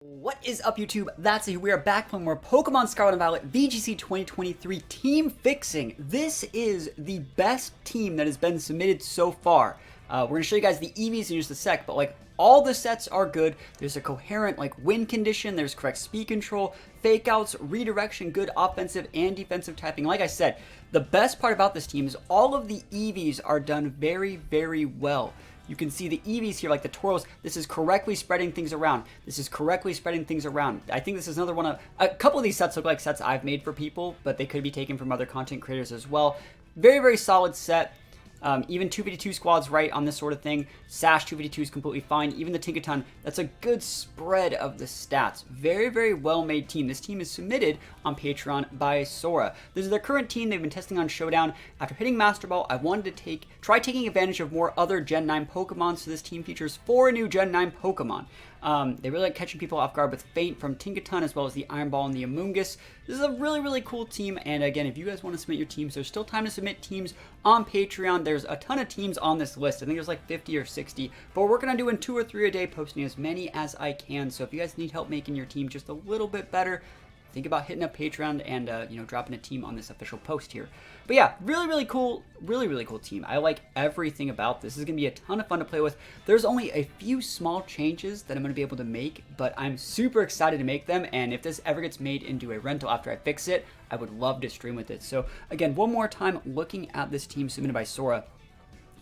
What is up, YouTube? That's it. We are back playing more Pokemon Scarlet and Violet VGC 2023 Team Fixing. This is the best team that has been submitted so far. We're going to show you guys the EVs in just a sec, but like all the sets are good. There's a coherent like win condition, there's correct speed control, fake outs, redirection, good offensive and defensive typing. Like I said, the best part about this team is all of the EVs are done very, very well. You can see the EVs here, like the Tauros. This is correctly spreading things around. This is correctly spreading things around. I think this is another one of... A couple of these sets look like sets I've made for people, but they could be taken from other content creators as well. Very, very solid set. Even 252 squads right on this sort of thing. Sash 252 is completely fine. Even the Tinkaton, that's a good spread of the stats. Very, very well-made team. This team is submitted on Patreon by Sora. This is their current team. They've been testing on Showdown. After hitting Master Ball, I wanted to try taking advantage of more other Gen 9 Pokemon, so this team features 4 new Gen 9 Pokemon. They really like catching people off guard with Feint from Tinkaton, as well as the Iron Ball and the Amoonguss. This is a really, really cool team, and again, if you guys want to submit your teams, there's still time to submit teams on Patreon. There's a ton of teams on this list. I think there's like 50 or 60, but we're working on doing 2 or 3 a day, posting as many as I can. So if you guys need help making your team just a little bit better, think about hitting up Patreon and dropping a team on this official post here. But yeah, really cool team. I like everything about this. This is gonna be a ton of fun to play with. There's only a few small changes that I'm gonna be able to make, but I'm super excited to make them. And if this ever gets made into a rental after I fix it, I would love to stream with it. So again, one more time, looking at this team submitted by Sora,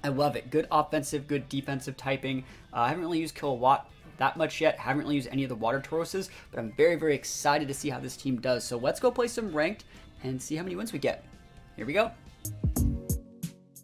I love it. Good offensive, good defensive typing. I haven't really used Kilowatt that much yet. Haven't really used any of the water Tauroses, but I'm very excited to see how this team does. So let's go play some ranked and see how many wins we get. Here we go.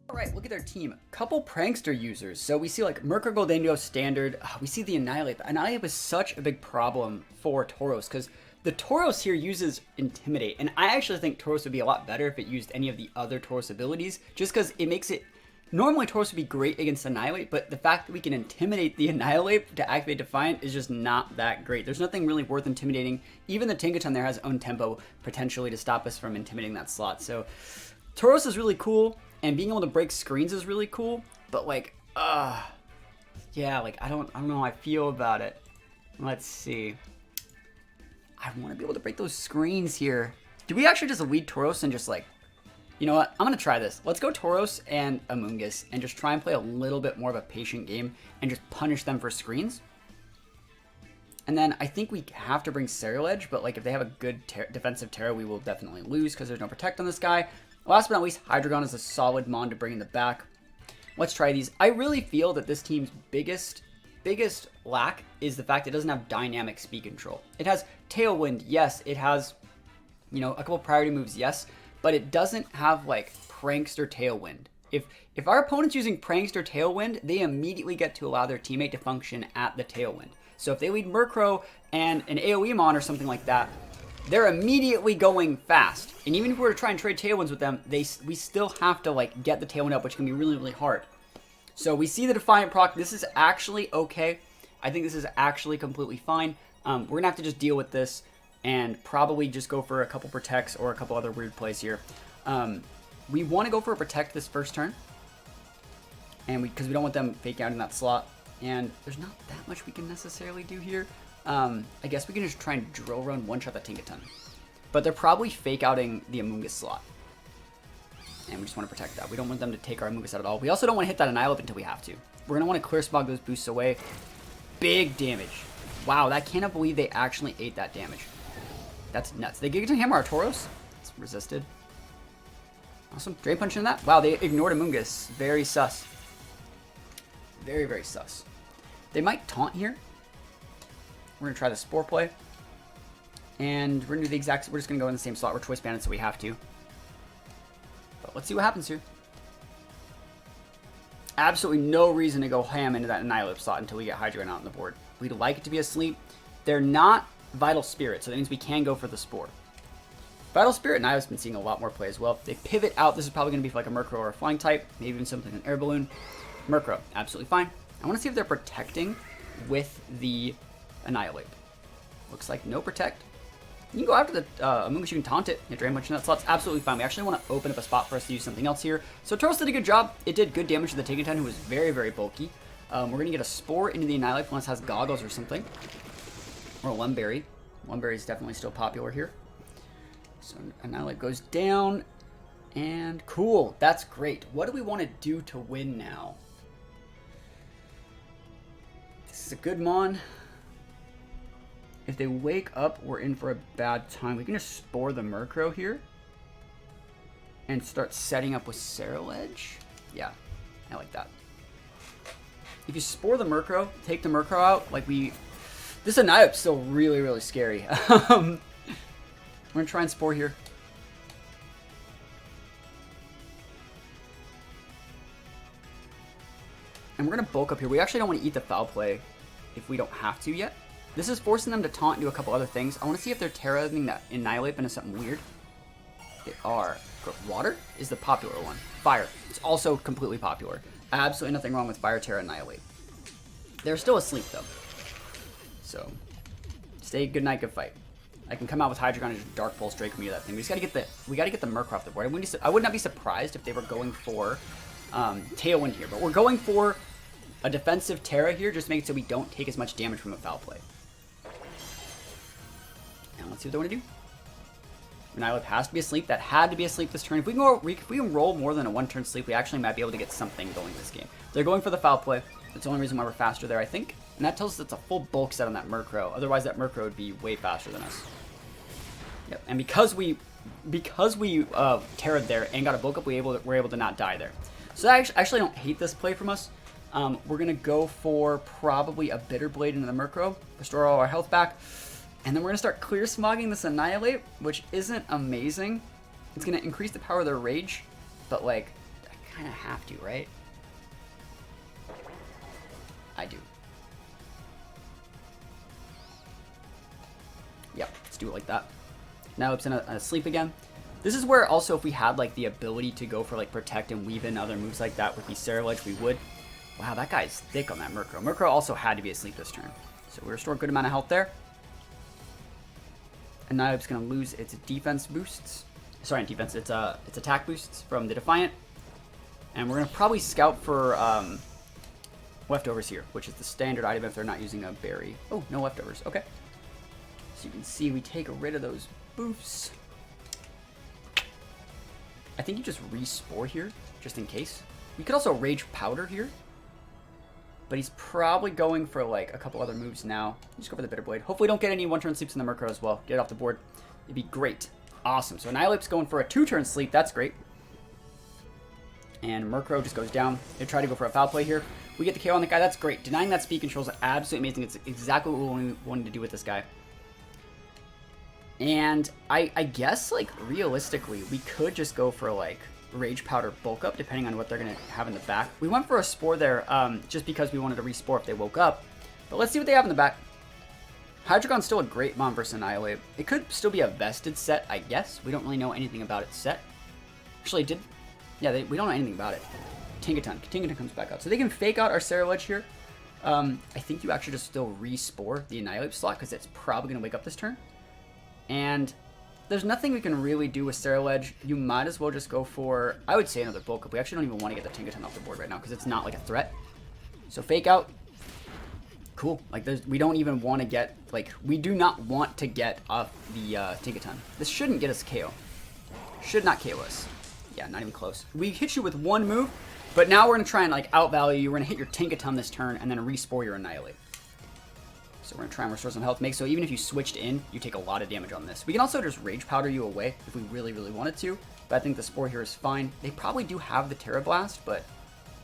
All right, look at their team. Couple prankster users. So we see like Murkrow Gholdengo standard. We see the Annihilate. The Annihilate is such a big problem for Tauros because the Tauros here uses Intimidate, and I actually think Tauros would be a lot better if it used any of the other Tauros abilities, just because it makes it... Normally, Tauros would be great against Annihilate, but the fact that we can intimidate the Annihilate to activate Defiant is just not that great. There's nothing really worth intimidating. Even the Tinkaton there has own tempo, potentially, to stop us from intimidating that slot. So, Tauros is really cool, and being able to break screens is really cool, but like, yeah, like, I don't know how I feel about it. Let's see. I want to be able to break those screens here. Do we actually just lead Tauros and just like... You know what? I'm going to try this. Let's go Tauros and Amoonguss and just try and play a little bit more of a patient game and just punish them for screens. And then I think we have to bring Scarlet, but like if they have a good defensive Terra, we will definitely lose because there's no Protect on this guy. Last but not least, Hydreigon is a solid Mon to bring in the back. Let's try these. I really feel that this team's biggest lack is the fact it doesn't have dynamic speed control. It has Tailwind, yes. It has, a couple priority moves, yes. But it doesn't have like Prankster Tailwind. If our opponent's using Prankster Tailwind, they immediately get to allow their teammate to function at the Tailwind. So if they lead Murkrow and an AoE Mon or something like that, they're immediately going fast. And even if we were to try and trade Tailwinds with them, we still have to like get the Tailwind up, which can be really hard. So we see the Defiant proc. This is actually okay. I think this is actually completely fine. We're gonna have to just deal with this and probably just go for a couple Protects or a couple other weird plays here. We want to go for a Protect this first turn, and because we don't want them fake out in that slot, and there's not that much we can necessarily do here. I guess we can just try and Drill Run one-shot that Tinkaton, but they're probably fake outing the Amoonguss slot, and we just want to protect that. We don't want them to take our Amoonguss out at all. We also don't want to hit that Annihilate until we have to. We're going to want to Clear Smog those boosts away. Big damage. Wow, I cannot believe they actually ate that damage. That's nuts. They Giga Hammer our Tauros. It's resisted. Awesome. Drain Punch in that. Wow, they ignored Amoonguss. Very sus. Very sus. They might taunt here. We're going to try the Spore play. And we're going to do the exact... We're just going to go in the same slot. We're Choice Banded, so we have to. But let's see what happens here. Absolutely no reason to go ham into that Annihilate slot until we get Hydreigon out on the board. We'd like it to be asleep. They're not Vital Spirit, so that means we can go for the Spore. Vital Spirit and I've been seeing a lot more play as well. They pivot out. This is probably going to be for like a Murkrow or a Flying type, maybe even something like an Air Balloon. Murkrow, absolutely fine. I want to see if they're protecting with the Annihilate. Looks like no Protect. You can go after the Amoonguss, you can taunt it, hit Drain Punch in that slot's absolutely fine. We actually want to open up a spot for us to use something else here. So Tauros did a good job. It did good damage to the Tinkaton, who was very bulky. We're going to get a Spore into the Annihilate unless it has Goggles or something. Or one berry. One berry is definitely still popular here. So Annihilate goes down. And cool. That's great. What do we want to do to win now? This is a good mon. If they wake up, we're in for a bad time. We can just Spore the Murkrow here. And start setting up with Scarlet. Yeah, I like that. If you Spore the Murkrow, take the Murkrow out, like we... This Annihilate's still really, really scary. We're going to try and Spore here. And we're going to bulk up here. We actually don't want to eat the Foul Play if we don't have to yet. This is forcing them to taunt and do a couple other things. I want to see if they're Terra-ing that Annihilate into something weird. They are. Water is the popular one. Fire. It's also completely popular. Absolutely nothing wrong with Fire, Terra, Annihilate. They're still asleep, though. So, stay good night, good fight. I can come out with Hydreigon and just Dark Pulse Drake me that thing. We gotta get the Murkrow off the board. I would not be surprised if they were going for Tailwind here, but we're going for a defensive Terra here, just to make it so we don't take as much damage from a Foul Play. Now let's see what they want to do. Annihilate has to be asleep. That had to be asleep this turn. If we can roll more than a one-turn sleep, we actually might be able to get something going this game. They're going for the Foul Play. That's the only reason why we're faster there, I think. And that tells us it's a full bulk set on that Murkrow. Otherwise, that Murkrow would be way faster than us. Yep. And because we Terra'd there and got a bulk up, we're able to not die there. So I actually don't hate this play from us. We're going to go for probably a Bitter Blade into the Murkrow. Restore all our health back. And then we're going to start clear smogging this Annihilate, which isn't amazing. It's going to increase the power of their Rage, but like, I kind of have to, right? I do. Yep, let's do it like that. Now it's in a sleep again. This is where also if we had like the ability to go for like Protect and weave in other moves like that with the Scarlet, we would. Wow, that guy's thick on that Murkrow. Murkrow also had to be asleep this turn. So we restore a good amount of health there. Annihilate's going to lose its defense boosts. Sorry, not defense. It's attack boosts from the Defiant. And we're going to probably scout for leftovers here, which is the standard item if they're not using a berry. Oh, no leftovers. Okay. So you can see we take rid of those boosts. I think you just re-Spore here, just in case. We could also Rage Powder here. But he's probably going for like a couple other moves now. Just go for the Bitter Blade. Hopefully don't get any one-turn sleeps in the Murkrow as well. Get it off the board. It'd be great. Awesome. So Annihilate's going for a 2-turn sleep. That's great. And Murkrow just goes down. They try to go for a Foul Play here. We get the KO on the guy. That's great. Denying that speed control is absolutely amazing. It's exactly what we wanted to do with this guy. And I guess, like, realistically, we could just go for, like, Rage Powder bulk up, depending on what they're going to have in the back. We went for a Spore there just because we wanted to re-Spore if they woke up. But let's see what they have in the back. Hydreigon's still a great mon versus Annihilate. It could still be a vested set, I guess. We don't really know anything about its set. Actually, we don't know anything about it. Tinkaton comes back out. So they can fake out our Scarlet here. I think you actually just still re-Spore the Annihilate slot because it's probably going to wake up this turn. And there's nothing we can really do with Scarlet. You might as well just go for, I would say, another bulk up. We actually don't even want to get the Tinkaton off the board right now because it's not like a threat. So fake out. Cool. Like, we don't even want to get, like, we do not want to get off the Tinkaton. This shouldn't get us KO. Should not KO us. Yeah, not even close. We hit you with one move, but now we're going to try and, like, outvalue you. We're going to hit your Tinkaton this turn and then re-Spore your Annihilate. So we're going to try and restore some health. So even if you switched in, you take a lot of damage on this. We can also just Rage Powder you away if we really, really wanted to. But I think the Spore here is fine. They probably do have the Terra Blast, but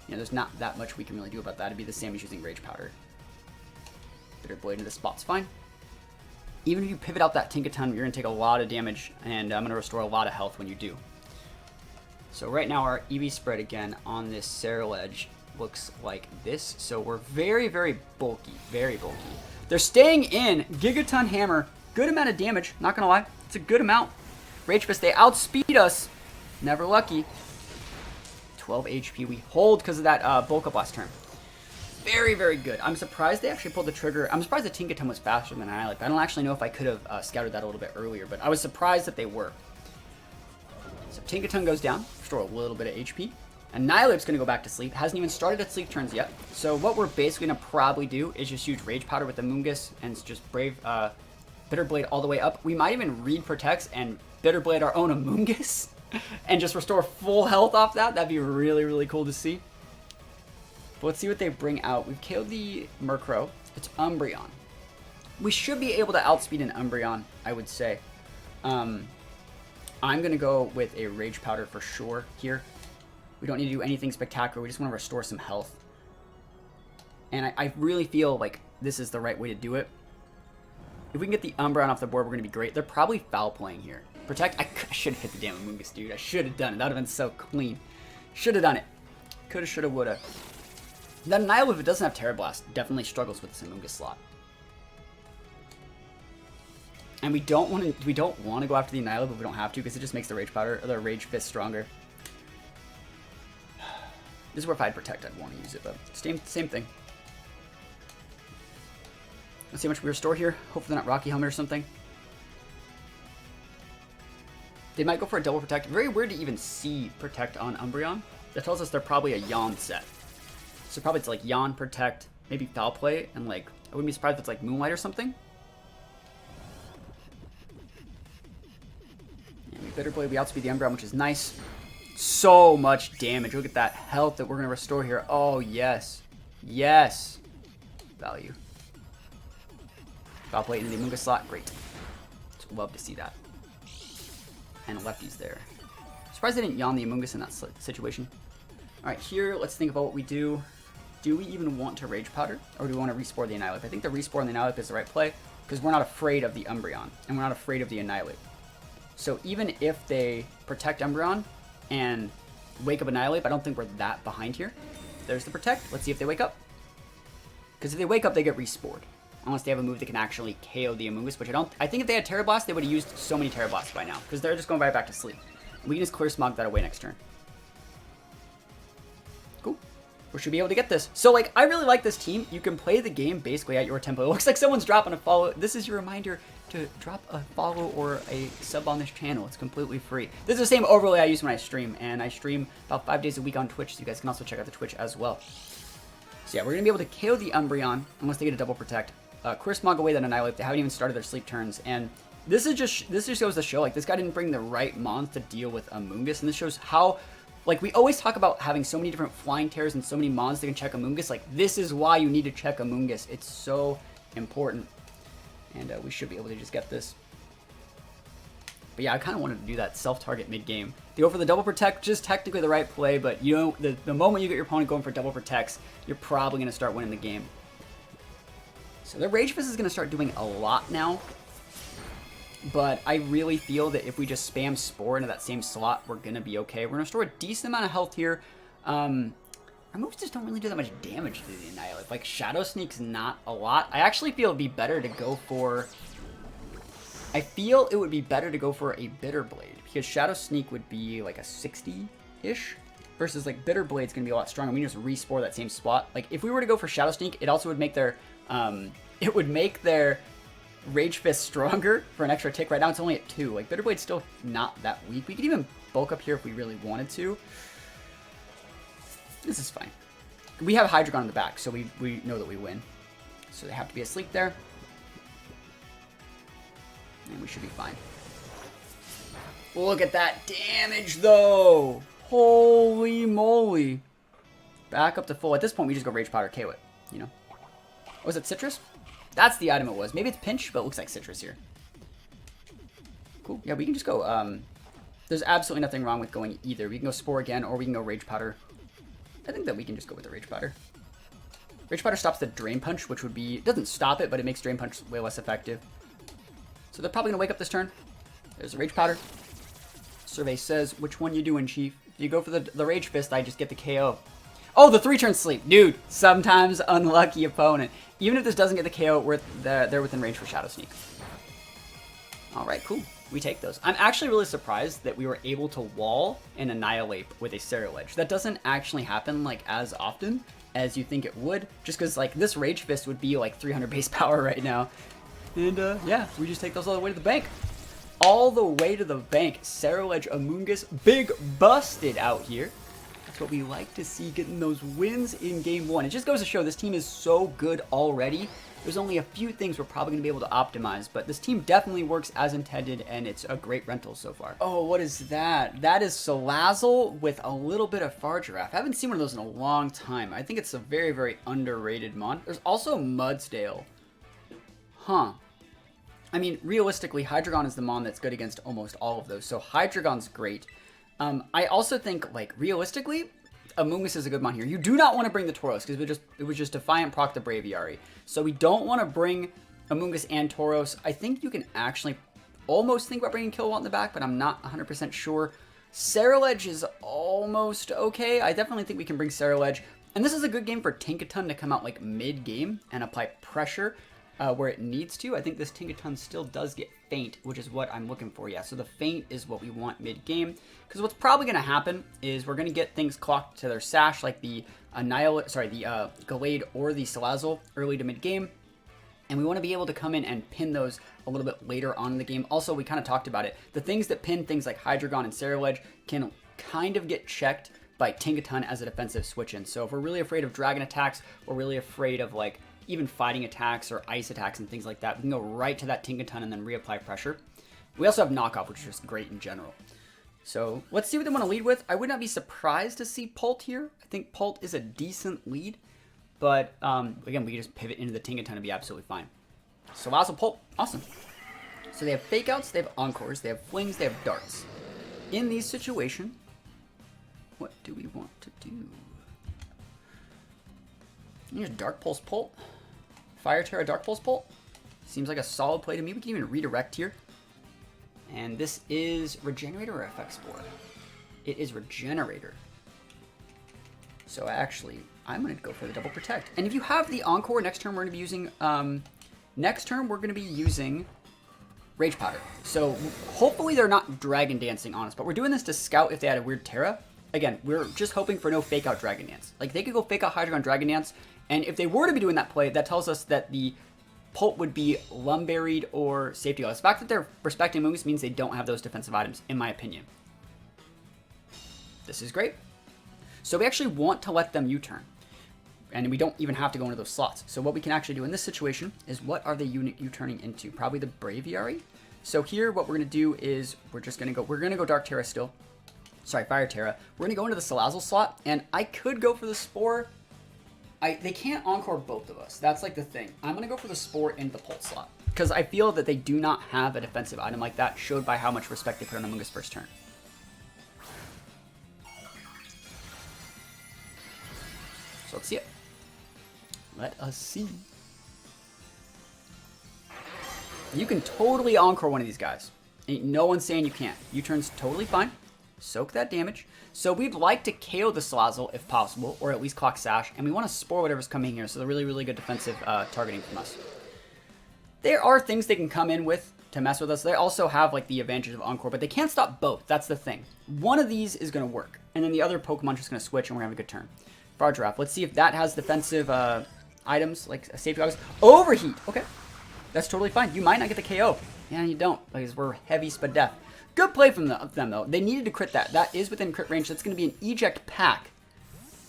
you know, there's not that much we can really do about that. It'd be the same as using Rage Powder. Bitter Blade into this spot's fine. Even if you pivot out that Tinkaton, you're going to take a lot of damage, and I'm going to restore a lot of health when you do. So right now our EV spread again on this Scarlet looks like this. So we're very, very bulky. Very bulky. They're staying in. Gigaton Hammer. Good amount of damage. Not going to lie. It's a good amount. Rage Fist. They outspeed us. Never lucky. 12 HP. We hold because of that bulk up last turn. Very, very good. I'm surprised they actually pulled the trigger. I'm surprised the Tinkaton was faster than Annihilate. I don't actually know if I could have scouted that a little bit earlier, but I was surprised that they were. So Tinkaton goes down. Restore a little bit of HP. Annihilate's going to go back to sleep. Hasn't even started its sleep turns yet. So what we're basically going to probably do is just use Rage Powder with the Amoonguss and just Brave Bitter Blade all the way up. We might even read Protects and Bitter Blade our own Amoonguss and just restore full health off that. That'd be really, really cool to see. But let's see what they bring out. We've killed the Murkrow. It's Umbreon. We should be able to outspeed an Umbreon, I would say. I'm going to go with a Rage Powder for sure here. We don't need to do anything spectacular. We just want to restore some health. And I really feel like this is the right way to do it. If we can get the Umbreon off the board, we're going to be great. They're probably foul playing here. Protect. I should have hit the damn Amoonguss, dude. I should have done it. That would have been so clean. Should have done it. Coulda, shoulda, woulda. That Annihilate, if it doesn't have Terra Blast, definitely struggles with this Amoonguss slot. And we don't want to go after the Annihilate, but we don't have to because it just makes the Rage Powder or the Rage Fist stronger. This is where if I had Protect, I'd want to use it, but same thing. Let's see how much we restore here. Hopefully they're not Rocky Helmet or something. They might go for a double Protect. Very weird to even see Protect on Umbreon. That tells us they're probably a Yawn set. So probably it's like Yawn, Protect, maybe Foul Play, and like, I wouldn't be surprised if it's like Moonlight or something. And we Bitter Blade, we outspeed the Umbreon, which is nice. So much damage. Look at that health that we're going to restore here. Oh, yes. Yes. Value. Foul Play into the Amoonguss slot. Great. Just love to see that. And Lefty's there. Surprised they didn't Yawn the Amoonguss in that situation. Alright, here, let's think about what we do. Do we even want to Rage Powder? Or do we want to Respore the Annihilate? I think the Respore and the Annihilate is the right play. Because we're not afraid of the Umbreon. And we're not afraid of the Annihilate. So even if they Protect Umbreon and wake up Annihilate, I don't think we're that behind here. There's the Protect. Let's see if they wake up. Because if they wake up, they get respored. Unless they have a move that can actually KO the Amoonguss, which I think if they had Terra Blast, they would have used so many Terra Blasts by now. Because they're just going right back to sleep. We can just Clear Smog that away next turn. Cool. We should be able to get this. So, like, I really like this team. You can play the game basically at your tempo. It looks like someone's dropping a follow. This is your reminder to drop a follow or a sub on this channel. It's completely free. This is the same overlay I use when I stream, and I stream about 5 days a week on Twitch, so you guys can also check out the Twitch as well. So yeah, we're going to be able to KO the Umbreon unless they get a double Protect. Clear Smog away that Annihilate. They haven't even started their sleep turns, and this just goes to show, like, this guy didn't bring the right mons to deal with Amoonguss, and this shows how, like, we always talk about having so many different Flying Terrors and so many mons that can check Amoonguss. Like, this is why you need to check Amoonguss. It's so important, and we should be able to just get this. But yeah, I kind of wanted to do that self-target mid-game. To go for the double Protect, just technically the right play, but you know, the moment you get your opponent going for double Protects, you're probably going to start winning the game. So their Rage Fist is going to start doing a lot now. But I really feel that if we just spam Spore into that same slot, we're going to be okay. We're going to restore a decent amount of health here. Our moves just don't really do that much damage to the Annihilate. Like, Shadow Sneak's not a lot. I actually feel it'd be better to go for... I feel it would be better to go for a Bitter Blade. Because Shadow Sneak would be like a 60-ish. Versus, like, Bitter Blade's going to be a lot stronger. We can just respore that same spot. Like, if we were to go for Shadow Sneak, it also would make their... it would make their Rage Fist stronger for an extra tick. Right now it's only at 2. Like, Bitter Blade's still not that weak. We could even bulk up here if we really wanted to. This is fine. We have Hydreigon in the back, so we know that we win. So they have to be asleep there. And we should be fine. Look at that damage, though! Holy moly! Back up to full. At this point, we just go Rage Powder, KO it, you know? Was it Citrus? That's the item it was. Maybe it's Pinch, but it looks like Citrus here. Cool. Yeah, we can just go... there's absolutely nothing wrong with going either. We can go Spore again, or we can go Rage Powder. I think that we can just go with the Rage Powder. Rage Powder stops the Drain Punch, which would be... It doesn't stop it, but it makes Drain Punch way less effective. So they're probably going to wake up this turn. There's the Rage Powder. Survey says, which one you doing, Chief? If you go for the Rage Fist, I just get the KO. Oh, the 3-turn sleep. Dude, sometimes unlucky opponent. Even if this doesn't get the KO, they're within range for Shadow Sneak. Alright, cool. We take those. I'm actually really surprised that we were able to wall and Annihilate with a Cerulege. That doesn't actually happen, like, as often as you think it would. Just because, like, this Rage Fist would be, like, 300 base power right now. And, yeah, we just take those all the way to the bank. All the way to the bank. Cerulege Amoonguss, big busted out here. That's what we like to see, getting those wins in game one. It just goes to show this team is so good already. There's only a few things we're probably going to be able to optimize, but this team definitely works as intended, and it's a great rental so far. Oh, what is that? That is Salazzle with a little bit of Fargiraffe. I haven't seen one of those in a long time. I think it's a very, very underrated mon. There's also Mudsdale. Huh. I mean, realistically, Hydreigon is the mon that's good against almost all of those, so Hydreigon's great. I also think, like, realistically, Amoonguss is a good mon here. You do not want to bring the Tauros, because it would just Defiant proc the Braviary. So we don't want to bring Amoonguss and Tauros. I think you can actually almost think about bringing Kilowatt in the back, but I'm not 100% sure. Ceruledge is almost okay. I definitely think we can bring Ceruledge. And this is a good game for Tinkaton to come out, like, mid-game and apply pressure where it needs to. I think this Tinkaton still does get Feint, which is what I'm looking for. Yeah, so the Feint is what we want mid-game. Because what's probably going to happen is we're going to get things clocked to their sash, like the Gallade or the Salazzle early to mid-game. And we want to be able to come in and pin those a little bit later on in the game. Also, we kind of talked about it. The things that pin things like Hydreigon and Ceruledge can kind of get checked by Tinkaton as a defensive switch-in. So if we're really afraid of dragon attacks, we're really afraid of, like, even fighting attacks or ice attacks and things like that, we can go right to that Tinkaton and then reapply pressure. We also have knockoff, which is just great in general. So let's see what they want to lead with. I would not be surprised to see Pult here. I think Pult is a decent lead, but again, we can just pivot into the Tinkaton and be absolutely fine. So Salazzle, Pult, awesome. So they have Fake Outs, they have Encores, they have Flings, they have Darts. In these situations, what do we want to do? Here's Dark Pulse Pult. Fire Terra Dark Pulse Pult. Seems like a solid play to me. We can even redirect here. And this is Regenerator or FX Spore? It is Regenerator. So actually, I'm going to go for the Double Protect. And if you have the Encore, next turn we're going to be using... Rage Powder. So hopefully they're not Dragon Dancing on us. But we're doing this to scout if they had a weird Terra. Again, we're just hoping for no Fake Out Dragon Dance. Like, they could go Fake Out Hydreigon Dragon Dance. And if they were to be doing that play, that tells us that the Pult would be Lumburied or Safety Glass. The fact that they're respecting Moongus means they don't have those defensive items, in my opinion. This is great. So we actually want to let them U-turn. And we don't even have to go into those slots. So what we can actually do in this situation is, what are they U-turning into? Probably the Braviary. So here, what we're going to do is we're going to go Dark Terra still. Sorry, Fire Terra. We're going to go into the Salazzle slot, and I could go for the Spore. They can't Encore both of us. That's like the thing. I'm going to go for the Spore into the Pult slot, because I feel that they do not have a defensive item like that, showed by how much respect they put on Amoonguss first turn. So let's see it. Let us see. You can totally Encore one of these guys. Ain't no one saying you can't. U-turn's totally fine. Soak that damage. So we'd like to KO the Salazzle if possible, or at least clock Sash, and we want to Spore whatever's coming here, so they're really, really good defensive targeting from us. There are things they can come in with to mess with us. They also have, like, the advantage of Encore, but they can't stop both. That's the thing. One of these is going to work, and then the other Pokemon just going to switch, and we're going to have a good turn. Fargiraffe. Let's see if that has defensive items, like a safety items. Overheat! Okay. That's totally fine. You might not get the KO. Yeah, you don't, because we're heavy sped death. Good play from them, though. They needed to crit that. That is within crit range. That's going to be an eject pack.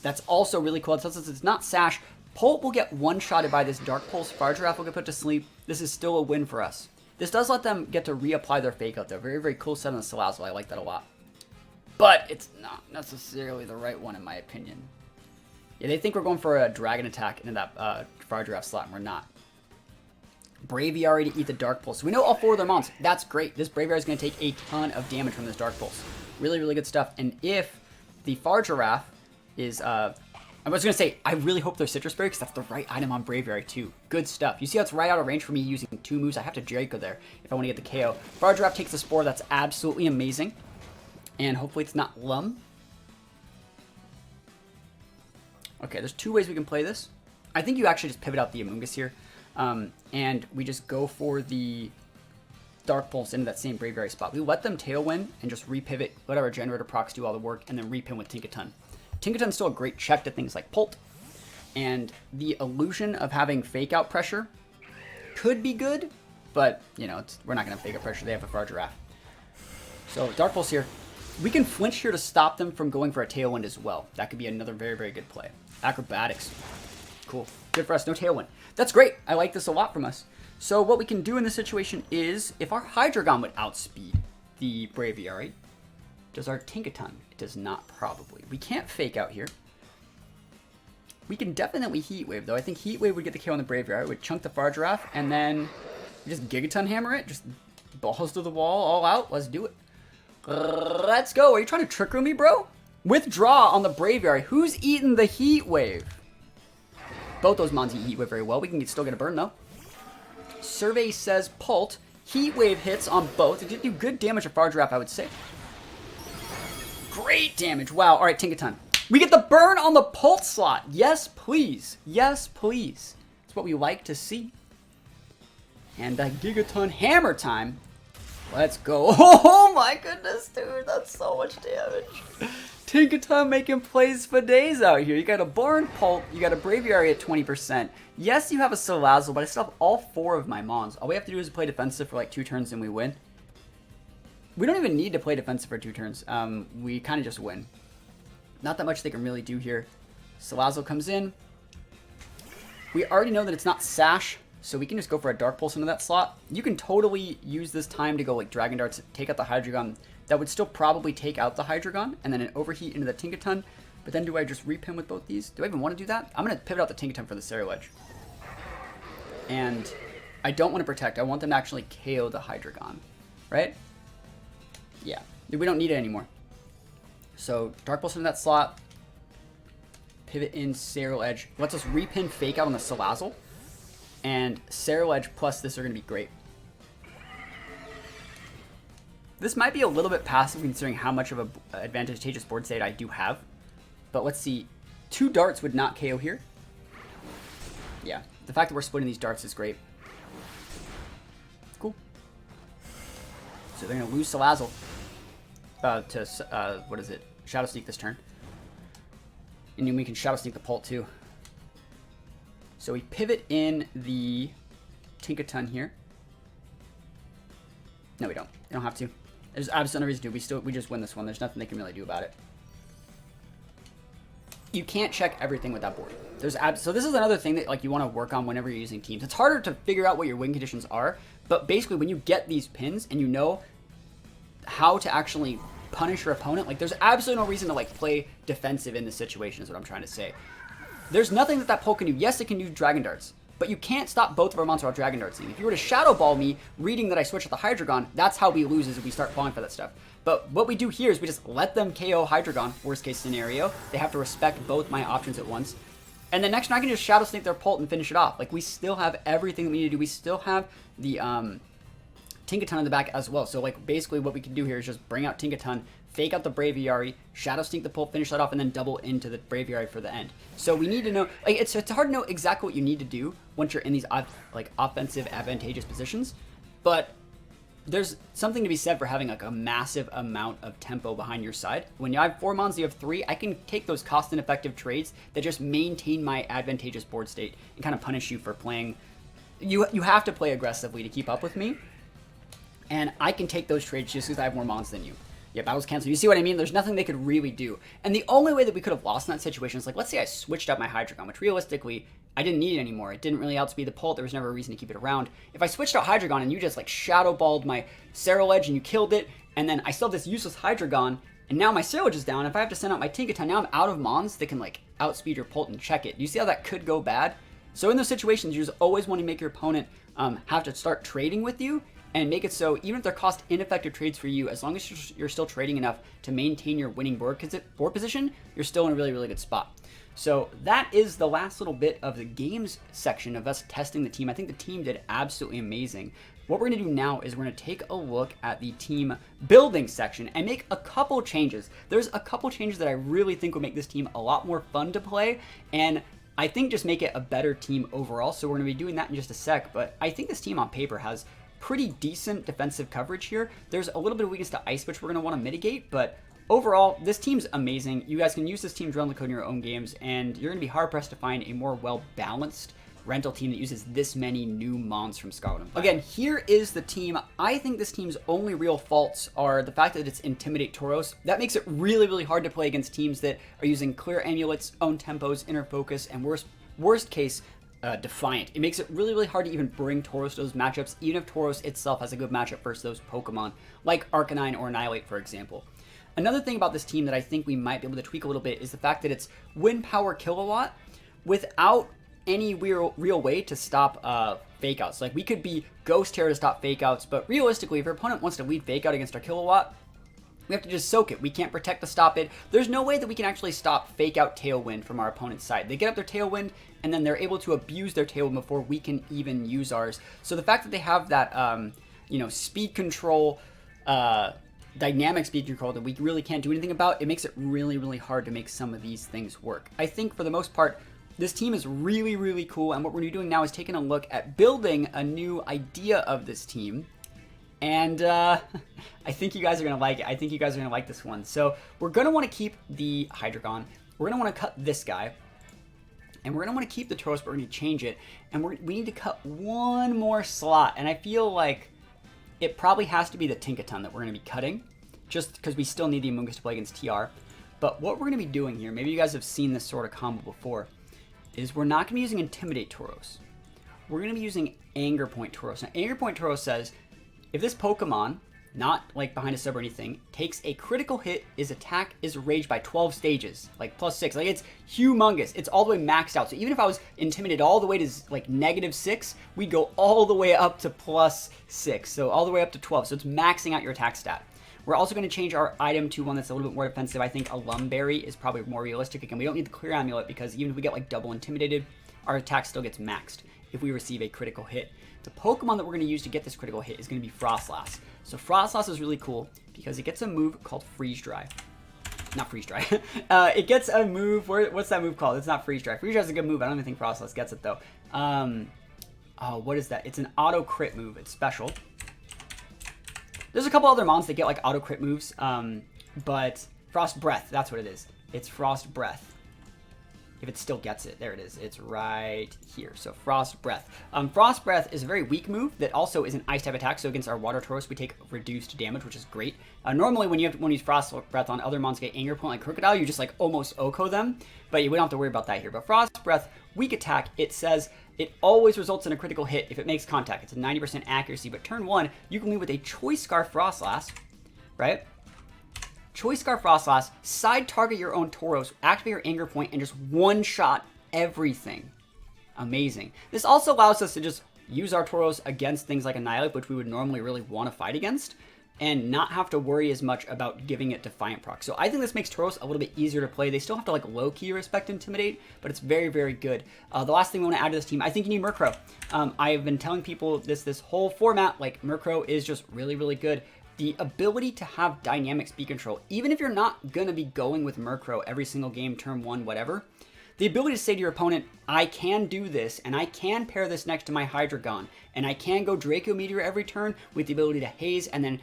That's also really cool. It tells us it's not Sash. Pult will get one-shotted by this Dark Pulse. Fargiraffe will get put to sleep. This is still a win for us. This does let them get to reapply their Fake Out, though. Very, very cool set on the Salazzle. I like that a lot. But it's not necessarily the right one, in my opinion. Yeah, they think we're going for a Dragon attack into that Fargiraffe slot, and we're not. Braviary to eat the Dark Pulse. So we know all four of their mons. That's great. This Braviary is going to take a ton of damage from this Dark Pulse. Really, really good stuff. And if the Fargiraffe is... I was going to say, I really hope they're Citrus Berry, because that's the right item on Braviary, too. Good stuff. You see how it's right out of range for me using 2 moves? I have to Draco there if I want to get the KO. Fargiraffe takes the Spore. That's absolutely amazing. And hopefully it's not Lum. Okay, there's 2 ways we can play this. I think you actually just pivot out the Amoonguss here. And we just go for the Dark Pulse into that same Braviary spot. We let them Tailwind and just repivot, let our Generator procs do all the work, and then repin with Tinkaton. Tinkaton's still a great check to things like Pult, and the illusion of having Fake Out pressure could be good, but, you know, we're not going to have Fake Out pressure. They have a Fargiraffe. So, Dark Pulse here. We can flinch here to stop them from going for a Tailwind as well. That could be another very, very good play. Acrobatics. Cool. Good for us. No Tailwind. That's great. I like this a lot from us. So what we can do in this situation is, if our Hydreigon would outspeed the Braviary, does our Tinkaton? It does not, probably. We can't Fake Out here. We can definitely Heat Wave, though. I think Heat Wave would get the KO on the Braviary. It would chunk the Fargiraffe, and then just Gigaton Hammer it. Just balls to the wall, all out. Let's do it. Let's go. Are you trying to Trick Room me, bro? Withdraw on the Braviary. Who's eating the Heat Wave? Both those Mons eat Heat Wave very well. We can still get a burn, though. Survey says Pult. Heat Wave hits on both. It did do good damage to Fargiraffe, I would say. Great damage. Wow. All right, Tinkaton. We get the burn on the Pult slot. Yes, please. Yes, please. That's what we like to see. And Gigaton Hammer time. Let's go. Oh my goodness, dude. That's so much damage. Tinkaton making plays for days out here. You got a Barn Pult. You got a Braviary at 20%. Yes, you have a Salazzle, but I still have all 4 of my Mons. All we have to do is play defensive for like 2 turns and we win. We don't even need to play defensive for 2 turns. We kind of just win. Not that much they can really do here. Salazzle comes in. We already know that it's not Sash, so we can just go for a Dark Pulse into that slot. You can totally use this time to go like Dragon Darts, take out the Hydreigon. That would still probably take out the Hydreigon, and then an Overheat into the Tinkaton. But then do I just repin with both these? Do I even want to do that? I'm going to pivot out the Tinkaton for the Cereal Edge. And I don't want to Protect. I want them to actually KO the Hydreigon, right? Yeah, we don't need it anymore. So Dark Pulse into that slot. Pivot in Cereal Edge. Lets us repin Fake Out on the Salazzle. And Cereal Edge plus this are going to be great. This might be a little bit passive considering how much of an advantageous board state I do have. But let's see. 2 darts would not KO here. Yeah, the fact that we're splitting these darts is great. Cool. So they're going to lose Salazzle to, what is it? Shadow Sneak this turn. And then we can Shadow Sneak the Pult too. So we pivot in the Tinkaton here. No, we don't. We don't have to. There's absolutely no reason to. We just win this one. There's nothing they can really do about it. You can't check everything with that board. So this is another thing that like you want to work on whenever you're using teams. It's harder to figure out what your win conditions are, but basically when you get these pins and you know how to actually punish your opponent, like there's absolutely no reason to like play defensive in this situation is what I'm trying to say. There's nothing that Pult can do. Yes, it can do Dragon Darts, but you can't stop both of our monsters while Dragon Dartsing. If you were to Shadow Ball me, reading that I switch at the Hydreigon, that's how we lose is if we start falling for that stuff. But what we do here is we just let them KO Hydreigon, worst case scenario. They have to respect both my options at once. And then next turn I can just Shadow Sneak their Pult and finish it off. Like we still have everything that we need to do. We still have the Tinkaton in the back as well. So like basically what we can do here is just bring out Tinkaton, Fake Out the Braviary, Shadow Sneak the Pult, finish that off, and then double into the Braviary for the end. So we need to know, like it's hard to know exactly what you need to do once you're in these like offensive advantageous positions, but there's something to be said for having like a massive amount of tempo behind your side. When you have 4 mons, you have 3, I can take those cost and effective trades that just maintain my advantageous board state and kind of punish you for playing. You have to play aggressively to keep up with me, and I can take those trades just because I have more mons than you. Yeah, battles canceled. You see what I mean? There's nothing they could really do. And the only way that we could have lost in that situation is like, let's say I switched out my Hydreigon, which realistically, I didn't need it anymore. It didn't really outspeed the Pult. There was never a reason to keep it around. If I switched out Hydreigon and you just like Shadow Balled my Cereal Edge and you killed it, and then I still have this useless Hydreigon, and now my Cereal Edge is down. If I have to send out my Tinkaton, now I'm out of mons that can like outspeed your Pult and check it. You see how that could go bad? So in those situations, you just always want to make your opponent have to start trading with you, and make it so even if they're cost ineffective trades for you, as long as you're still trading enough to maintain your winning board position, you're still in a really, really good spot. So that is the last little bit of the games section of us testing the team. I think the team did absolutely amazing. What we're going to do now is we're going to take a look at the team building section and make a couple changes. There's a couple changes that I really think will make this team a lot more fun to play, and I think just make it a better team overall. So we're going to be doing that in just a sec, but I think this team on paper has pretty decent defensive coverage here. There's a little bit of weakness to Ice, which we're going to want to mitigate, but overall, this team's amazing. You guys can use this team to run the code in your own games, and you're going to be hard-pressed to find a more well-balanced rental team that uses this many new mons from Scarlet. Again, here is the team. I think this team's only real faults are the fact that it's Intimidate Tauros. That makes it really, really hard to play against teams that are using Clear Amulets, Own Tempos, Inner Focus, and worst case, Defiant. It makes it really, really hard to even bring Tauros to those matchups, even if Tauros itself has a good matchup versus those Pokemon, like Arcanine or Annihilate, for example. Another thing about this team that I think we might be able to tweak a little bit is the fact that it's Wind Power Kilowatt without any real way to stop fake outs. Like, we could be Ghost Terror to stop fake outs, but realistically, if your opponent wants to lead fake out against our Kilowatt, we have to just soak it. We can't protect to stop it. There's no way that we can actually stop fake out Tailwind from our opponent's side. They get up their Tailwind, and then they're able to abuse their Tailwind before we can even use ours. So the fact that they have that, speed control, dynamic speed control that we really can't do anything about, it makes it really, really hard to make some of these things work. I think for the most part, this team is really, really cool, and what we're doing now is taking a look at building a new idea of this team. And I think you guys are going to like it. I think you guys are going to like this one. So we're going to want to keep the Hydreigon. We're going to want to cut this guy. And we're going to want to keep the Tauros, but we're going to change it. And we need to cut one more slot. And I feel like it probably has to be the Tinkaton that we're going to be cutting, just because we still need the Amoonguss to play against TR. But what we're going to be doing here, maybe you guys have seen this sort of combo before, is we're not going to be using Intimidate Tauros. We're going to be using Anger Point Tauros. Now, Anger Point Tauros says, if this Pokemon, not like behind a sub or anything, takes a critical hit, his attack is raged by 12 stages, like +6. Like, it's humongous. It's all the way maxed out. So even if I was intimidated all the way to like -6, we'd go all the way up to +6. So all the way up to 12. So it's maxing out your attack stat. We're also going to change our item to one that's a little bit more defensive. I think a Lumberry is probably more realistic. Again, we don't need the Clear Amulet because even if we get like double intimidated, our attack still gets maxed if we receive a critical hit. The Pokemon that we're going to use to get this critical hit is going to be Frostlass. So Frostlass is really cool because it gets a move called Freeze Dry. Not Freeze Dry. It gets a move, what's that move called? It's not Freeze Dry. Freeze Dry is a good move. I don't even think Frostlass gets it though. What is that? It's an auto crit move. It's special. There's a couple other mons that get like auto crit moves, but Frost Breath, that's what it is. It's Frost Breath. If it still gets it, there it is. It's right here. So Frost Breath. Frost Breath is a very weak move that also is an ice type attack. So against our Water Tauros, we take reduced damage, which is great. Normally, when you use Frost Breath on other mons get Anger Point like Crocodile, you just like almost OHKO them, but we don't have to worry about that here. But Frost Breath, weak attack, it says it always results in a critical hit if it makes contact. It's a 90% accuracy, but turn 1, you can lead with a Choice Scarf Frostlass, right? Choice Scarf Frostlass, side target your own Tauros, activate your Anger Point, and just one-shot everything. Amazing. This also allows us to just use our Tauros against things like Annihilate, which we would normally really want to fight against, and not have to worry as much about giving it Defiant proc. So I think this makes Tauros a little bit easier to play. They still have to like low-key respect Intimidate, but it's very, very good. The last thing we want to add to this team, I think you need Murkrow. I have been telling people this whole format, like Murkrow is just really, really good. The ability to have dynamic speed control, even if you're not going to be going with Murkrow every single game, turn 1, whatever, the ability to say to your opponent, I can do this, and I can pair this next to my Hydreigon, and I can go Draco Meteor every turn with the ability to haze and then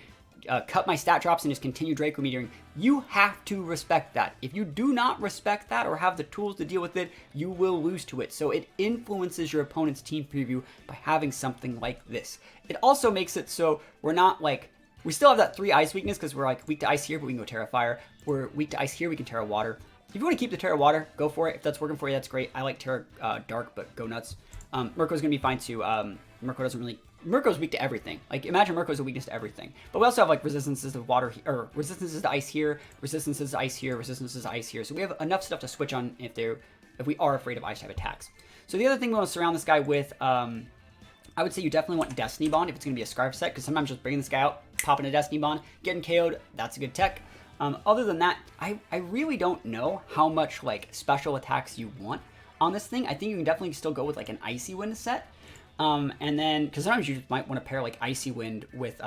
cut my stat drops and just continue Draco Meteoring. You have to respect that. If you do not respect that or have the tools to deal with it, you will lose to it. So it influences your opponent's team preview by having something like this. It also makes it so we're not like, we still have that 3 ice weakness because we're like weak to ice here, but we can go Terra Fire. We're weak to ice here, we can Terra Water. If you want to keep the Terra Water, go for it. If that's working for you, that's great. I like Terra Dark, but go nuts. Murkrow's gonna be fine too. Murkrow's weak to everything. Like, imagine Murkrow's a weakness to everything. But we also have like resistances to water, or resistances to ice here, resistances to ice here, resistances to ice here. So we have enough stuff to switch on if we are afraid of ice type attacks. So the other thing we want to surround this guy with, I would say you definitely want Destiny Bond if it's going to be a Scarf set, because sometimes just bringing this guy out, popping a Destiny Bond, getting KO'd, that's a good tech. Other than that, I really don't know how much like special attacks you want on this thing. I think you can definitely still go with like an Icy Wind set. And then, because sometimes you might want to pair like Icy Wind with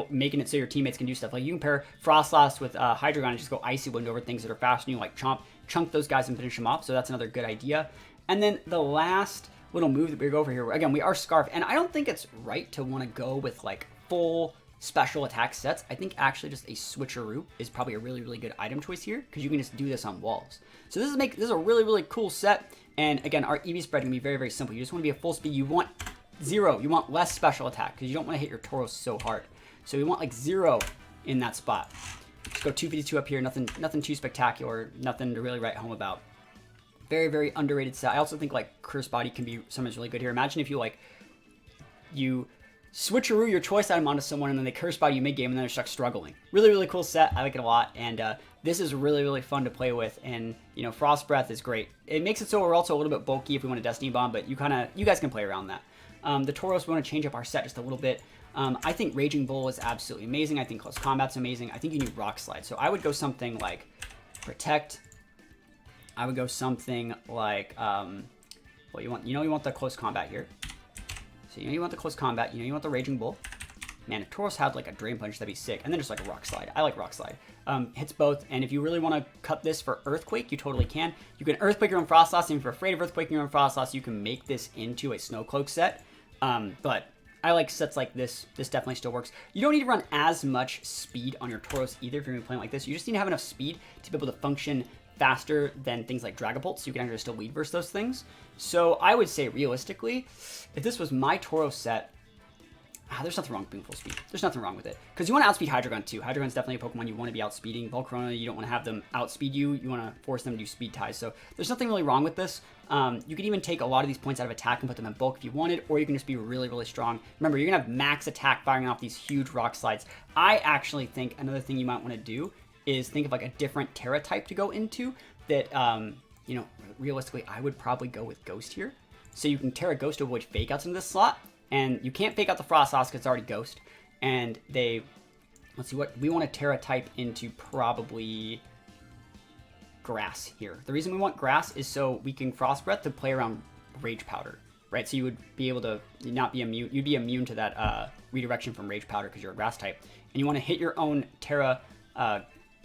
making it so your teammates can do stuff. Like you can pair Frostlass with Hydreigon and just go Icy Wind over things that are fast, and you like chunk those guys and finish them off. So that's another good idea. And then the last little move that we go over here, again, we are Scarf, and I don't think it's right to want to go with like full special attack sets. I think actually just a switcheroo is probably a really, really good item choice here, because you can just do this on walls. So this is a really, really cool set. And again, our EV spread can be very, very simple. You just want to be a full speed. You want 0. You want less special attack because you don't want to hit your Tauros so hard. So you want like 0 in that spot. Just go 252 up here. Nothing too spectacular. Nothing to really write home about. Very, very underrated set. I also think like Curse Body can be sometimes really good here. Imagine if you switcheroo your choice item onto someone and then they Curse Body you mid-game and then they're stuck struggling. Really, really cool set. I like it a lot. And this is really, really fun to play with. And, you know, Frost Breath is great. It makes it so we're also a little bit bulky if we want a Destiny Bomb, but you guys can play around that. The Tauros, we want to change up our set just a little bit. I think Raging Bull is absolutely amazing. I think Close Combat's amazing. I think you need Rock Slide. So I would go something like Protect. I would go something like, well, you want the Close Combat here. So you want the Close Combat. You want the Raging Bull. Man, if Tauros had like a Drain Punch, that'd be sick. And then just like a Rock Slide. I like Rock Slide. Hits both. And if you really want to cut this for Earthquake, you totally can. You can Earthquake your own Frostlass. And if you're afraid of Earthquaking your own Frostlass, you can make this into a Snow Cloak set. But I like sets like this. This definitely still works. You don't need to run as much speed on your Tauros either if you're going to be playing like this. You just need to have enough speed to be able to function faster than things like Dragapult, so you can actually still lead versus those things. So I would say realistically, if this was my Tauros set, there's nothing wrong with being full speed. There's nothing wrong with it. Because you want to outspeed Hydreigon too. Hydreigon's definitely a Pokemon you want to be outspeeding. Volcarona, you don't want to have them outspeed you. You want to force them to do speed ties. So there's nothing really wrong with this. You could even take a lot of these points out of attack and put them in bulk if you wanted, or you can just be really, really strong. Remember, you're going to have max attack firing off these huge rock slides. I actually think another thing you might want to do is think of like a different Terra type to go into that, you know, realistically, I would probably go with Ghost here. So you can Terra Ghost to avoid fake outs into this slot. And you can't fake out the Frostlass because it's already Ghost. And let's see what, we want to Terra type into probably Grass here. The reason we want Grass is so we can Frost Breath to play around Rage Powder, right? So you would be able to not be immune, you'd be immune to that redirection from Rage Powder because you're a Grass type. And you want to hit your own Terra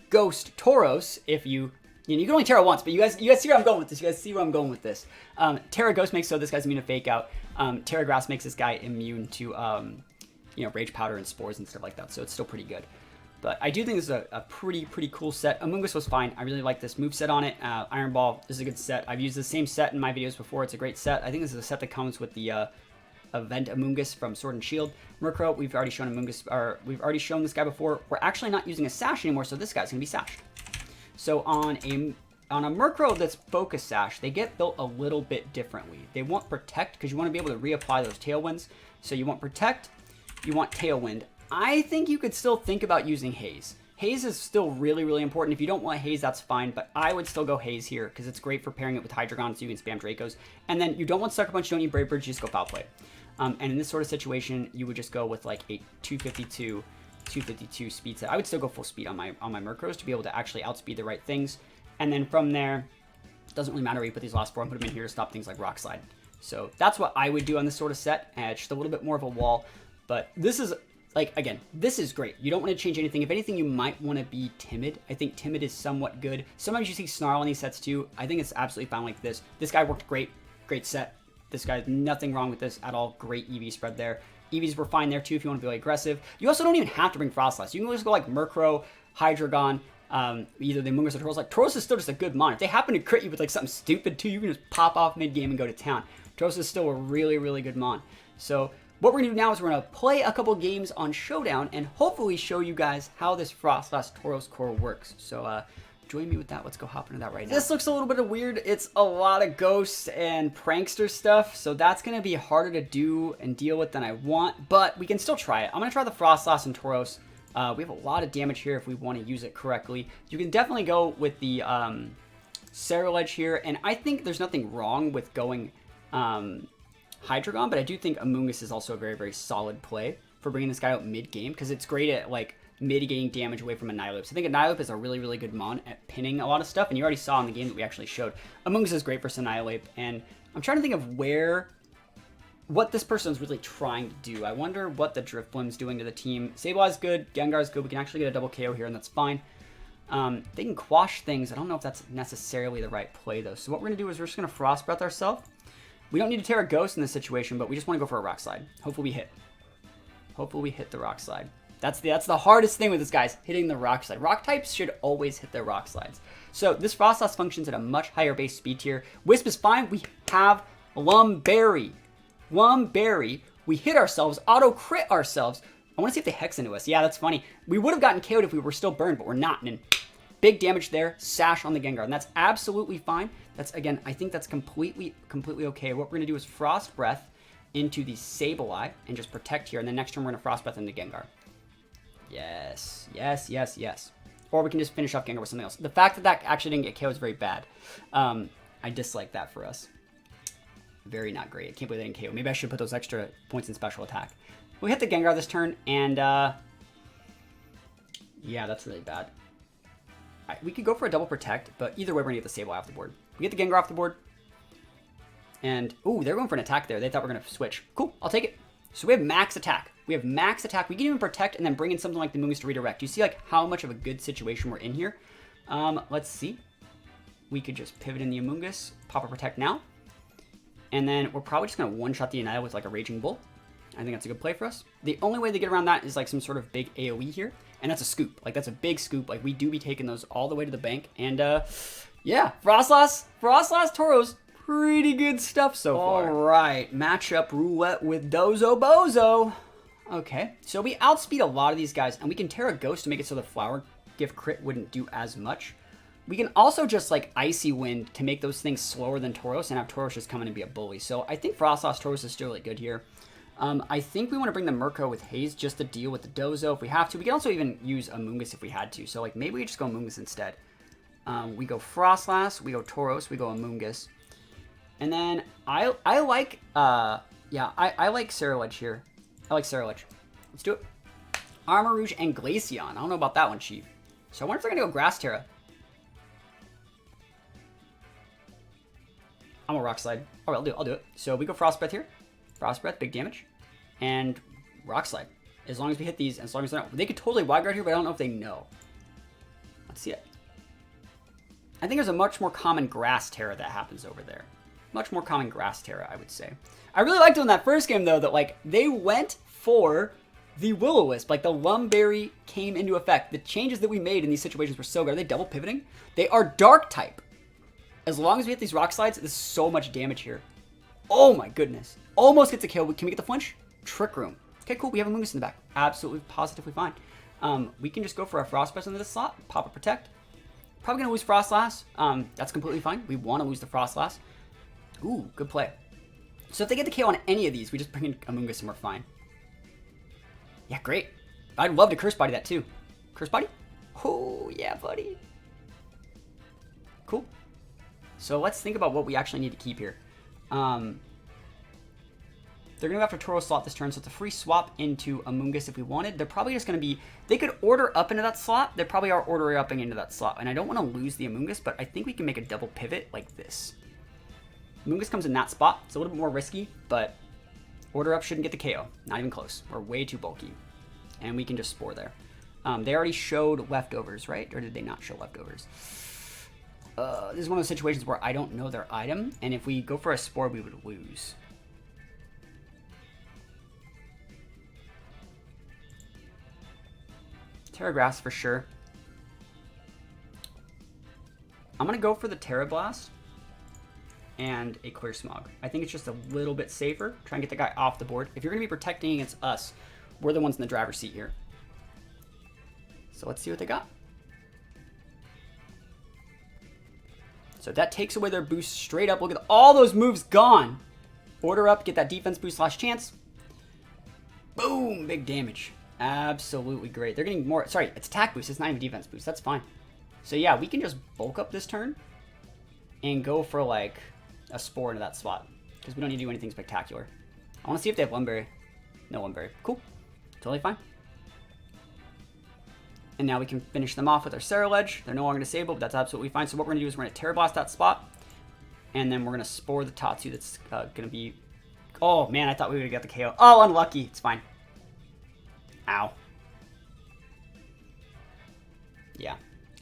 Ghost Tauros if you can only Terra once, but you guys see where I'm going with this. You guys see where I'm going with this. Terra Ghost makes so this guy's immune to Fake Out. Terra Grass makes this guy immune to, you know, Rage Powder and Spores and stuff like that. So it's still pretty good. But I do think this is a pretty cool set. Amoonguss was fine. I really like this moveset on it. Iron Ball, this is a good set. I've used the same set in my videos before. It's a great set. I think this is a set that comes with the event Amoonguss from Sword and Shield. Murkrow, we've already shown Amoonguss, or we've already shown this guy before. We're actually not using a Sash anymore, so this guy's gonna be Sashed. So on a Murkrow that's Focus Sash, they get built a little bit differently. They want Protect because you want to be able to reapply those Tailwinds. So you want Protect, you want Tailwind. I think you could still think about using Haze. Haze is still really, really important. If you don't want Haze, that's fine, but I would still go Haze here because it's great for pairing it with Hydreigon so you can spam Dracos. And then you don't want Sucker Punch, you don't need Brave Bird, you just go Foul Play. And in this sort of situation, you would just go with like a 252 speed set. I would still go full speed on my Murkrows to be able to actually outspeed the right things. And then from there, it doesn't really matter where you put these last four. I put them in here to stop things like Rock Slide. So that's what I would do on this sort of set. Just a little bit more of a wall. But this is, like, again, this is great. You don't want to change anything. If anything, you might want to be Timid. I think Timid is somewhat good. Sometimes you see Snarl in these sets too. I think it's absolutely fine like this. This guy worked great. Great set. This guy, nothing wrong with this at all. Great EV spread there. EVs were fine there too if you want to be like aggressive. You also don't even have to bring Frostlass. You can just go like Murkrow, Hydreigon, either the Amoonguss or Tauros. Like, Tauros is still just a good mon. If they happen to crit you with like something stupid too, you can just pop off mid-game and go to town. Tauros is still a really, really good mon. So what we're going to do now is we're going to play a couple games on Showdown and hopefully show you guys how this Frostlass Tauros core works. So join me with that. Let's go hop into that right now. This looks a little bit weird. It's a lot of ghosts and prankster stuff, so that's going to be harder to do and deal with than I want, but we can still try it. I'm going to try the Frostlass and Tauros. We have a lot of damage here if we want to use it correctly. You can definitely go with the Cerulege here, and I think there's nothing wrong with going Hydreigon, but I do think Amoonguss is also a very, very solid play for bringing this guy out mid-game, because it's great at, like, mitigating damage away from Annihilape. So I think Annihilape is a really, really good mon at pinning a lot of stuff, and you already saw in the game that we actually showed. Amoonguss is great for Annihilape, and I'm trying to think of what this person's really trying to do. I wonder what the Drifblim's doing to the team. Sableye's good, Gengar's good, we can actually get a double KO here, and that's fine. They can quash things. I don't know if that's necessarily the right play, though. So what we're going to do is we're just going to Frost Breath ourselves. We don't need to Terra Ghost in this situation, but we just want to go for a Rock Slide. Hopefully we hit. Hopefully we hit the Rock Slide. That's the hardest thing with this, guys, hitting the rock slide. Rock types should always hit their rock slides. So this Frostlass functions at a much higher base speed tier. Wisp is fine. We have Lumberry. Lumberry. We hit ourselves, auto crit ourselves. I want to see if they hex into us. Yeah, that's funny. We would have gotten KO'd if we were still burned, but we're not. And big damage there. Sash on the Gengar, and that's absolutely fine. That's, again, I think that's completely okay. What we're going to do is Frost Breath into the Sableye and just protect here. And then next turn, we're going to Frost Breath into Gengar. Yes, yes, yes, yes. Or we can just finish off Gengar with something else. The fact that that actually didn't get KO is very bad. I dislike that for us. Very not great. I can't believe they didn't KO. Maybe I should put those extra points in special attack. We hit the Gengar this turn, and yeah, that's really bad. We could go for a double protect, but either way, we're going to get the Sableye off the board. We get the Gengar off the board, and, ooh, they're going for an attack there. They thought we were going to switch. Cool, I'll take it. So we have max attack. We have max attack. We can even protect and then bring in something like the Moongus to redirect. You see like how much of a good situation we're in here? Let's see. We could just pivot in the Amoonguss, pop a protect now. And then we're probably just going to one-shot the Annihilator with like a Raging Bull. I think that's a good play for us. The only way to get around that is like some sort of big AoE here. And that's a scoop. Like that's a big scoop. Like we do be taking those all the way to the bank. And yeah, Frostlass Tauros. Pretty good stuff so far. All right, matchup roulette with Dozo Bozo. Okay, so we outspeed a lot of these guys, and we can Terra Ghost to make it so the Flower Gift crit wouldn't do as much. We can also just like Icy Wind to make those things slower than Tauros and have Tauros just come in and be a bully. So I think Frostlass Tauros is still really good here. I think we want to bring the Murko with Haze just to deal with the Dozo if we have to. We can also even use Amoonguss if we had to. So like maybe we just go Amoonguss instead. We go Frostlass, we go Tauros, we go Amoonguss. And then I like, yeah, I like Scarlet here. I like Scarlet. Let's do it. Armor Rouge and Glaceon. I don't know about that one, Chief. So I wonder if they're going to go Grass Terra. I'm a Rock Slide. All right, I'll do it. So we go Frost Breath here. Frost Breath, big damage. And Rock Slide. As long as we hit these, as long as they're not... They could totally Wide Guard here, but I don't know if they know. Let's see it. I think there's a much more common Grass Terra that happens over there. Much more common Grass Terra, I would say. I really liked it in that first game, though, that, like, they went for the Will-O-Wisp. Like, the Lumberry came into effect. The changes that we made in these situations were so good. Are they double pivoting? They are Dark type. As long as we hit these Rock Slides, there's so much damage here. Oh, my goodness. Almost gets a kill. Can we get the flinch? Trick Room. Okay, cool. We have a Moongus in the back. Absolutely, positively fine. We can just go for a Frost Breath into this slot. Pop a Protect. Probably going to lose Frostlass. That's completely fine. We want to lose the Frostlass. Ooh, good play. So if they get the KO on any of these, we just bring in Amoonguss and we're fine. Yeah, great. I'd love to Curse Body that too. Curse Body? Oh, yeah, buddy. Cool. So let's think about what we actually need to keep here. They're going to go after Tauros slot this turn, so it's a free swap into Amoonguss if we wanted. They're probably just going to be... They could order up into that slot. They probably are ordering upping into that slot. And I don't want to lose the Amoonguss, but I think we can make a double pivot like this. Amoonguss comes in that spot. It's a little bit more risky, but order up shouldn't get the KO. Not even close. We're way too bulky. And we can just Spore there. They already showed leftovers, right? Or did they not show leftovers? This is one of those situations where I don't know their item, and if we go for a Spore, we would lose. Terra Grass for sure. I'm going to go for the Terra Blast and a Clear Smog. I think it's just a little bit safer. Try and get the guy off the board. If you're going to be protecting against us, we're the ones in the driver's seat here. So let's see what they got. So that takes away their boost straight up. Look at all those moves gone. Order up, get that defense boost / chance. Boom, big damage. Absolutely great. They're getting more, sorry, it's attack boost. It's not even defense boost. That's fine. So yeah, we can just bulk up this turn and go for like a Spore into that spot because we don't need to do anything spectacular. I want to see if they have Lumberry. No Lumberry. Cool. Totally fine. And now we can finish them off with our Scarlet. They're no longer disabled, but that's absolutely fine. So what we're going to do is we're going to Terra Blast that spot. And then we're going to Spore the Tatsu that's going to be... Oh, man, I thought we would have got the KO. Oh, unlucky. It's fine. Ow. Yeah.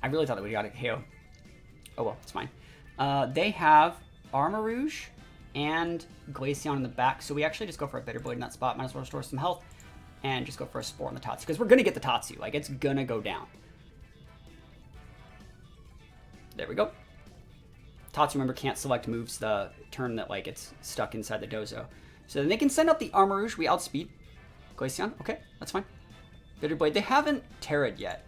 I really thought that we got a KO. Oh, well, it's fine. They have Armor Rouge and Glaceon in the back. So we actually just go for a Bitter Blade in that spot. Might as well restore some health. and just go for a Spore on the Tatsu, because we're going to get the Tatsu. Like, it's going to go down. There we go. Tatsu, remember, can't select moves the turn that, like, it's stuck inside the dozo. So then they can send out the Armor Rouge. We outspeed. Glaceon, okay, that's fine. Bitter Blade, they haven't Terra'd yet,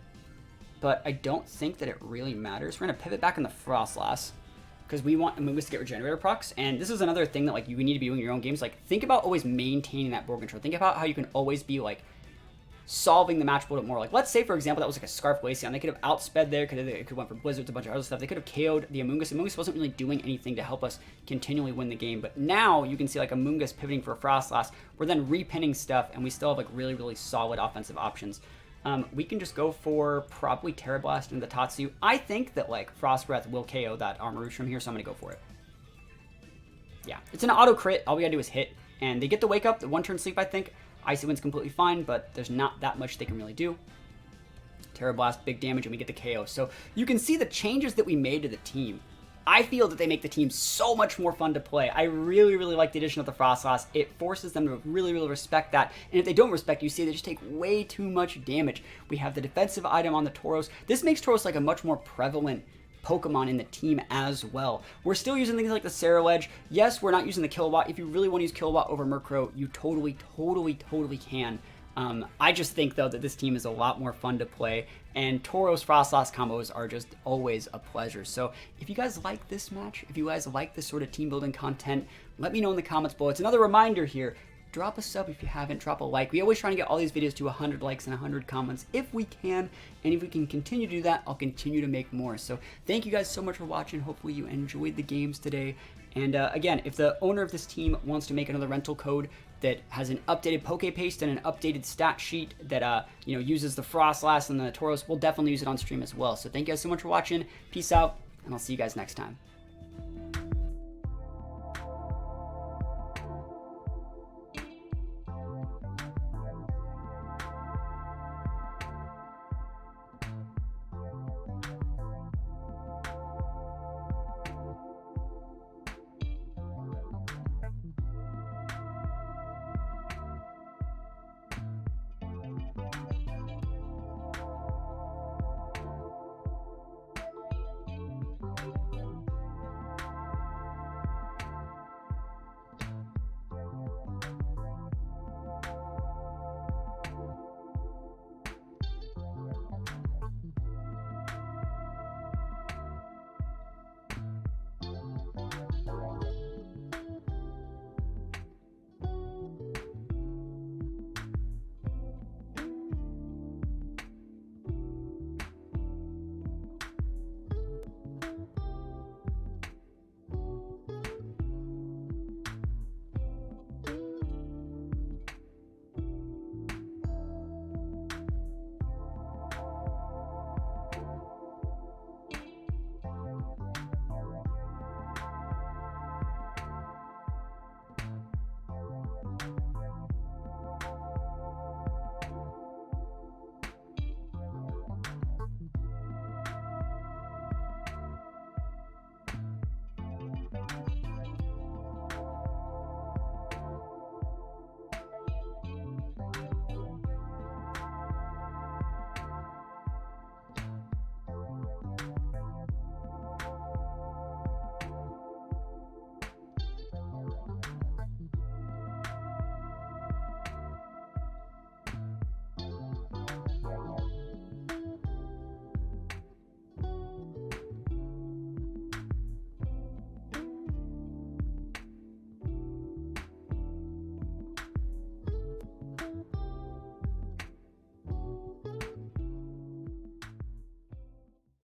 but I don't think that it really matters. We're going to pivot back in the Frostlass, because we want Amoonguss to get Regenerator procs, and this is another thing that, like, you need to be doing in your own games. Like, think about always maintaining that board control. Think about how you can always be, like, solving the match a little bit more. Like, let's say, for example, that was like a Scarf Glaceon. They could have outsped there, they could have went for Blizzards, a bunch of other stuff. They could have KO'd the Amoonguss. Amoonguss wasn't really doing anything to help us continually win the game, but now you can see, like, Amoonguss pivoting for a Frostlass. We're then repinning stuff, and we still have, like, really, really solid offensive options. We can just go for probably Terra Blast into the Tatsu. I think that, like, Frost Breath will KO that Armor Rouge from here, so I'm going to go for it. Yeah, it's an auto crit. All we got to do is hit, and they get the Wake Up, the 1-turn sleep, I think. Icy Wind's completely fine, but there's not that much they can really do. Terra Blast, big damage, and we get the KO. So you can see the changes that we made to the team. I feel that they make the team so much more fun to play. I really, really like the addition of the Frostlass. It forces them to really, really respect that. And if they don't respect, you see they just take way too much damage. We have the defensive item on the Tauros. This makes Tauros like a much more prevalent Pokemon in the team as well. We're still using things like the Cerulege. Yes, we're not using the Kilowatt. If you really want to use Kilowatt over Murkrow, you totally can. I just think, though, that this team is a lot more fun to play, and Tauros Frostlass combos are just always a pleasure. So if you guys like this match, if you guys like this sort of team building content, let me know in the comments below. It's another reminder here. Drop a sub if you haven't, drop a like. We always try to get all these videos to 100 likes and 100 comments if we can, and if we can continue to do that, I'll continue to make more. So thank you guys so much for watching. Hopefully you enjoyed the games today. And again, if the owner of this team wants to make another rental code that has an updated Poke Paste and an updated stat sheet that uses the Frostlass and the Tauros, we'll definitely use it on stream as well. So thank you guys so much for watching. Peace out, and I'll see you guys next time.